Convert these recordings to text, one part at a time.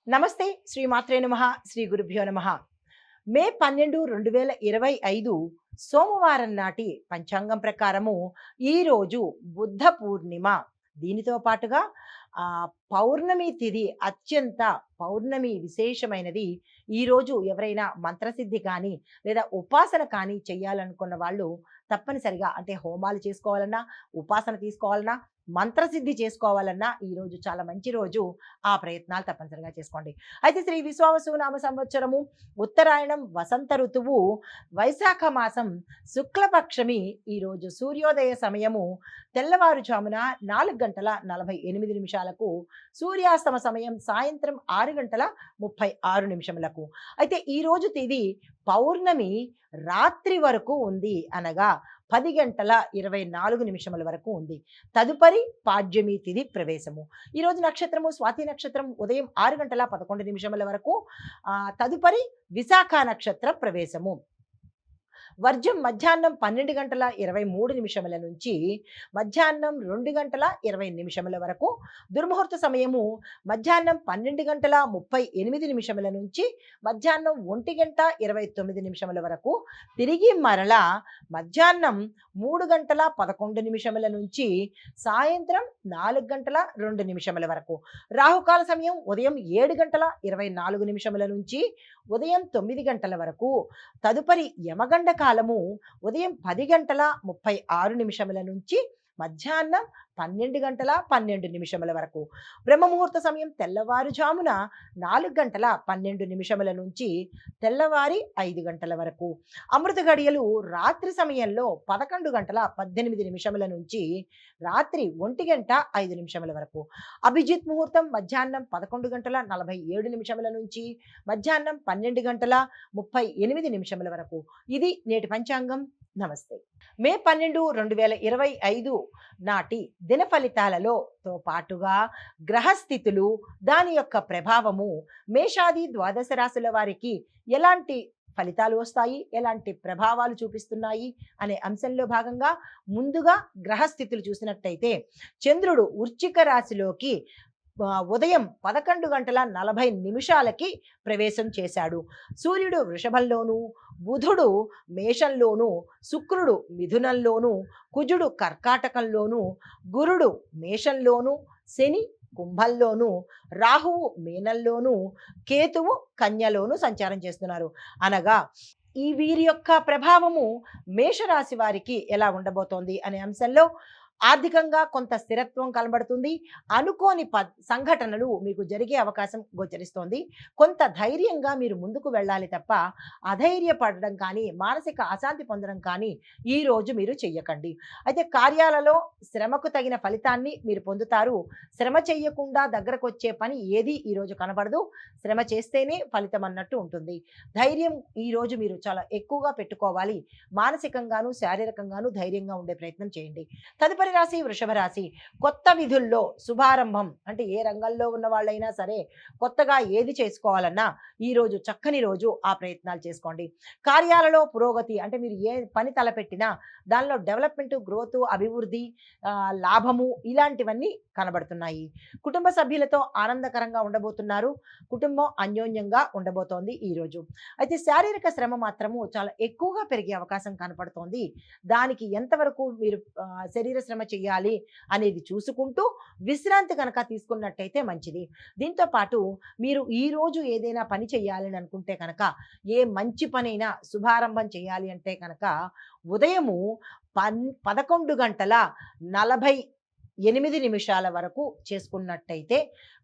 నమస్తే శ్రీ మాత్రే నమః శ్రీ గురుభ్యో నమః. మే 12, 2025 సోమవారం నాటి పంచాంగం ప్రకారము ఈరోజు బుద్ధ పూర్ణిమ. దీనితో పాటుగా పౌర్ణమి తిథి అత్యంత పౌర్ణమి విశేషమైనది. ఈరోజు ఎవరైనా మంత్రసిద్ధి కానీ లేదా ఉపాసన కానీ చేయాలనుకున్న వాళ్ళు తప్పనిసరిగా అంటే హోమాలు చేసుకోవాలన్నా, ఉపాసన తీసుకోవాలన్నా, మంత్రసిద్ధి చేసుకోవాలన్నా ఈరోజు చాలా మంచి రోజు. ఆ ప్రయత్నాలు తప్పనిసరిగా చేసుకోండి. అయితే శ్రీ విశ్వావసు నామ సంవత్సరము ఉత్తరాయణం వసంత ఋతువు వైశాఖ మాసం శుక్లపక్షమి. ఈరోజు సూర్యోదయ సమయము తెల్లవారుజామున 4:48 సూర్యాస్తమ సమయం సాయంత్రం 6:36. అయితే ఈరోజు తేదీ పౌర్ణమి రాత్రి వరకు ఉంది, అనగా 10:24 వరకు ఉంది. తదుపరి పాడ్యమి తిథి ప్రవేశము. ఈరోజు నక్షత్రము స్వాతి నక్షత్రం ఉదయం 6:11 వరకు, తదుపరి విశాఖ నక్షత్ర ప్రవేశము. వర్జం మధ్యాహ్నం 12:23 నుంచి మధ్యాహ్నం 2:20 వరకు. దుర్ముహూర్త సమయము మధ్యాహ్నం 12:38 నుంచి మధ్యాహ్నం 1:29 వరకు. తిరిగి మరలా మధ్యాహ్నం 3:11 నుంచి సాయంత్రం 4:02 వరకు. రాహుకాల సమయం ఉదయం 7:24 నుంచి ఉదయం 9 గంటల వరకు. తదుపరి యమగండ కాలము ఉదయం 10:36 నుంచి మధ్యాహ్నం 12:12 వరకు. బ్రహ్మముహూర్త సమయం తెల్లవారుజామున 4:12 నుంచి తెల్లవారి 5 గంటల వరకు. అమృత గడియలు రాత్రి సమయంలో 11:18 నుంచి రాత్రి 1:05 వరకు. అభిజిత్ ముహూర్తం మధ్యాహ్నం 11:47 నుంచి మధ్యాహ్నం 12:38 వరకు. ఇది నేటి పంచాంగం. నమస్తే. మే 12, 2025 నాటి దిన ఫలితాలలో తో పాటుగా గ్రహస్థితులు, దాని యొక్క ప్రభావము మేషాది ద్వాదశ రాశుల వారికి ఎలాంటి ఫలితాలు వస్తాయి, ఎలాంటి ప్రభావాలు చూపిస్తున్నాయి అనే అంశంలో భాగంగా ముందుగా గ్రహస్థితులు చూసినట్టయితే చంద్రుడు వృశ్చిక రాశిలోకి ఉదయం 11:40 ప్రవేశం చేశాడు. సూర్యుడు వృషభంలోను, బుధుడు మేషంలోను, శుక్రుడు మిథునంలోను, కుజుడు కర్కాటకంలోను, గురుడు మేషంలోను, శని కుంభంలోను, రాహువు మీనంలోను, కేతువు కన్యలోను సంచారం చేస్తున్నారు. అనగా ఈ వీరి యొక్క ప్రభావము మేషరాశి వారికి ఎలా ఉండబోతోంది అనే అంశంలో ఆర్థికంగా కొంత స్థిరత్వం కనబడుతుంది. అనుకోని సంఘటనలు మీకు జరిగే అవకాశం గోచరిస్తోంది. కొంత ధైర్యంగా మీరు ముందుకు వెళ్ళాలి తప్ప అధైర్యపడడం కానీ, మానసిక అశాంతి పొందడం కానీ ఈ రోజు మీరు చెయ్యకండి. అయితే కార్యాలలో శ్రమకు తగిన ఫలితాన్ని మీరు పొందుతారు. శ్రమ చెయ్యకుండా దగ్గరకు వచ్చే పని ఏది ఈరోజు కనబడదు. శ్రమ చేస్తేనే ఫలితం అన్నట్టు ఉంటుంది. ధైర్యం ఈరోజు మీరు చాలా ఎక్కువగా పెట్టుకోవాలి. మానసికంగాను శారీరకంగాను ధైర్యంగా ఉండే ప్రయత్నం చేయండి. తదుపరి రాశి వృషభ రాశి. కొత్త విధుల్లో శుభారంభం, అంటే ఏ రంగంలో ఉన్న వాళ్ళైనా సరే కొత్తగా ఏది చేసుకోవాలన్నా ఈరోజు చక్కని రోజు. ఆ ప్రయత్నాలు చేసుకోండి. కార్యాలలో పురోగతి, అంటే మీరు ఏ పని తలపెట్టినా దానిలో డెవలప్మెంట్, గ్రోత్, అభివృద్ధి, లాభము ఇలాంటివన్నీ కనబడుతున్నాయి. కుటుంబ సభ్యులతో ఆనందకరంగా ఉండబోతున్నారు. కుటుంబం అన్యోన్యంగా ఉండబోతోంది ఈరోజు. అయితే శారీరక శ్రమ మాత్రము చాలా ఎక్కువగా పెరిగే అవకాశం కనపడుతోంది. దానికి ఎంతవరకు మీరు శరీర శ్రమ చేయాలి అనేది చూసుకుంటూ విశ్రాంతి కనుక తీసుకున్నట్టయితే మంచిది. దీంతో పాటు మీరు ఈరోజు ఏదైనా పని చేయాలని అనుకుంటే కనుక, ఏ మంచి పనైనా శుభారంభం చేయాలి అంటే కనుక ఉదయము 11:48 వరకు చేసుకున్నట్టయితే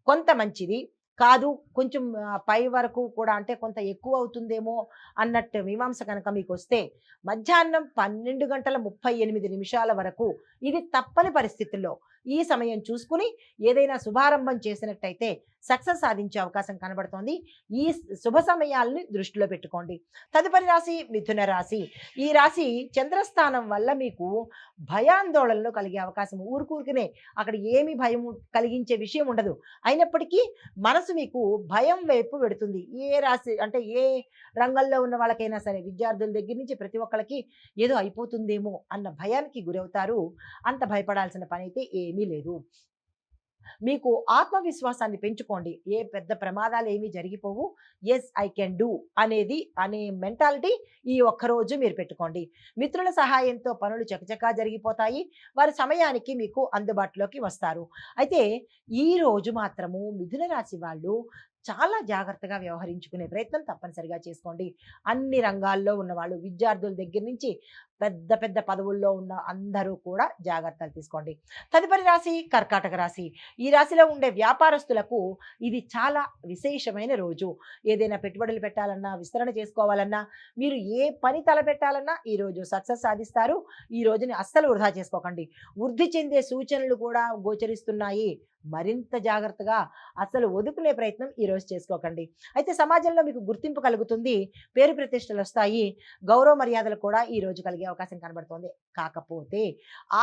కొంత మంచిది. కాదు కొంచెం పై వరకు కూడా, అంటే కొంత ఎక్కువ అవుతుందేమో అన్నట్టు మీమాంస కనుక మీకు వస్తే మధ్యాహ్నం 12:38 వరకు, ఇది తప్పని పరిస్థితుల్లో ఈ సమయం చూసుకుని ఏదైనా శుభారంభం చేసినట్టయితే సక్సెస్ సాధించే అవకాశం కనబడుతోంది. ఈ శుభ సమయాల్ని దృష్టిలో పెట్టుకోండి. తదుపరి రాశి మిథున రాశి. ఈ రాశి చంద్రస్థానం వల్ల మీకు భయాందోళనలు కలిగే అవకాశం, ఊరుకూరికనే అక్కడ ఏమి భయం కలిగించే విషయం ఉండదు. అయినప్పటికీ మనసు మీకు భయం వైపు పెడుతుంది. ఏ రాశి అంటే ఏ రంగంలో ఉన్న వాళ్ళకైనా సరే, విద్యార్థుల దగ్గర నుంచి ప్రతి ఒక్కళ్ళకి ఏదో అయిపోతుందేమో అన్న భయానికి గురవుతారు. అంత భయపడాల్సిన పని అయితే ఏమీ లేదు. మీకు ఆత్మవిశ్వాసాన్ని పెంచుకోండి. ఏ పెద్ద ప్రమాదాలు ఏమీ జరిగిపోవు. ఎస్ ఐ కెన్ డూ అనే మెంటాలిటీ ఈ ఒక్కరోజు మీరు పెట్టుకోండి. మిత్రుల సహాయంతో పనులు చకచకా జరిగిపోతాయి. వారి సమయానికి మీకు అందుబాటులోకి వస్తారు. అయితే ఈ రోజు మాత్రము మిథున రాశి వాళ్ళు చాలా జాగ్రత్తగా వ్యవహరించుకునే ప్రయత్నం తప్పనిసరిగా చేసుకోండి. అన్ని రంగాల్లో ఉన్నవాళ్ళు, విద్యార్థుల దగ్గర నుంచి పెద్ద పెద్ద పదవుల్లో ఉన్న అందరూ కూడా జాగ్రత్తలు తీసుకోండి. తదుపరి రాశి కర్కాటక రాశి. ఈ రాశిలో ఉండే వ్యాపారస్తులకు ఇది చాలా విశేషమైన రోజు. ఏదైనా పెట్టుబడులు పెట్టాలన్నా, విస్తరణ చేసుకోవాలన్నా, మీరు ఏ పని తలపెట్టాలన్నా ఈరోజు సక్సెస్ సాధిస్తారు. ఈ రోజుని అస్సలు వృధా చేసుకోకండి. వృద్ధి చెందే సూచనలు కూడా గోచరిస్తున్నాయి. మరింత జాగ్రత్తగా అసలు వదుకునే ప్రయత్నం ఈరోజు చేసుకోకండి. అయితే సమాజంలో మీకు గుర్తింపు కలుగుతుంది. పేరు ప్రతిష్టలు వస్తాయి. గౌరవ మర్యాదలు కూడా ఈ రోజు కలిగే అవకాశం కనబడుతోంది. కాకపోతే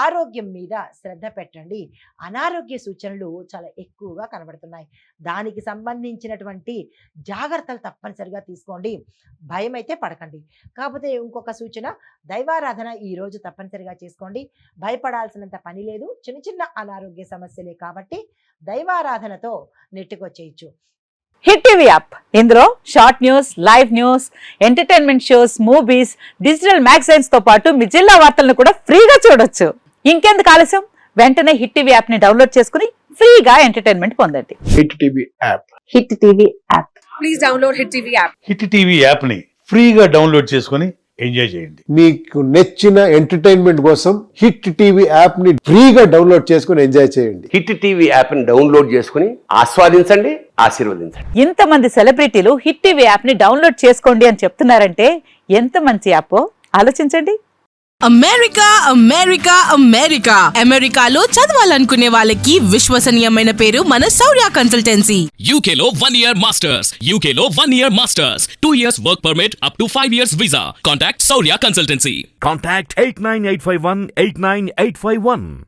ఆరోగ్యం మీద శ్రద్ధ పెట్టండి. అనారోగ్య సూచనలు చాలా ఎక్కువగా కనబడుతున్నాయి. దానికి సంబంధించినటువంటి జాగ్రత్తలు తప్పనిసరిగా తీసుకోండి. భయం అయితే పడకండి. కాకపోతే ఇంకొక సూచన, దైవారాధన ఈ రోజు తప్పనిసరిగా చేసుకోండి. భయపడాల్సినంత పని లేదు. చిన్న చిన్న అనారోగ్య సమస్యలే కాబట్టి దైవారాధనతో నెట్టుకొచ్చేయచ్చు. హిట్ టీవీ యాప్, ఇందులో short news, live news, entertainment shows, movies, digital magazines తో పాటు మీ జిల్లా వార్తలను కూడా ఫ్రీగా చూడొచ్చు. ఇంకెందుకు ఆలస్యం, వెంటనే హిట్ టీవీ యాప్ ని డౌన్లోడ్ చేసుకుని ఫ్రీగా ఎంటర్టైన్మెంట్ పొందండి. Hit TV app. Hit TV app. Please download hit TV app. Hit TV app ని ఫ్రీగా డౌన్లోడ్ చేసుకొని ఎంజాయ్ చేయండి. మీకు నచ్చిన ఎంటర్టైన్మెంట్ కోసం హిట్ టీవీ యాప్ ని ఫ్రీగా డౌన్లోడ్ చేసుకొని ఎంజాయ్ చేయండి. హిట్ టీవీ యాప్ ని డౌన్లోడ్ చేసుకుని ఆస్వాదించండి, ఆశీర్వదించండి. ఇంతమంది సెలబ్రిటీలు హిట్ టీవీ యాప్ ని డౌన్లోడ్ చేసుకోండి అని చెప్తున్నారంటే ఎంత మంచి యాప్ ఆలోచించండి. అమెరికా అమెరికా అమెరికా అమెరికాలో చదవాలనుకునే వాళ్ళకి విశ్వసనీయమైన పేరు మన శౌర్య కన్సల్టెన్సీ. UK లో 1 year masters. UK లో 1 year masters. 2 years work permit up to 5 years visa. Contact Saurya Consultancy. Contact 89851 89851.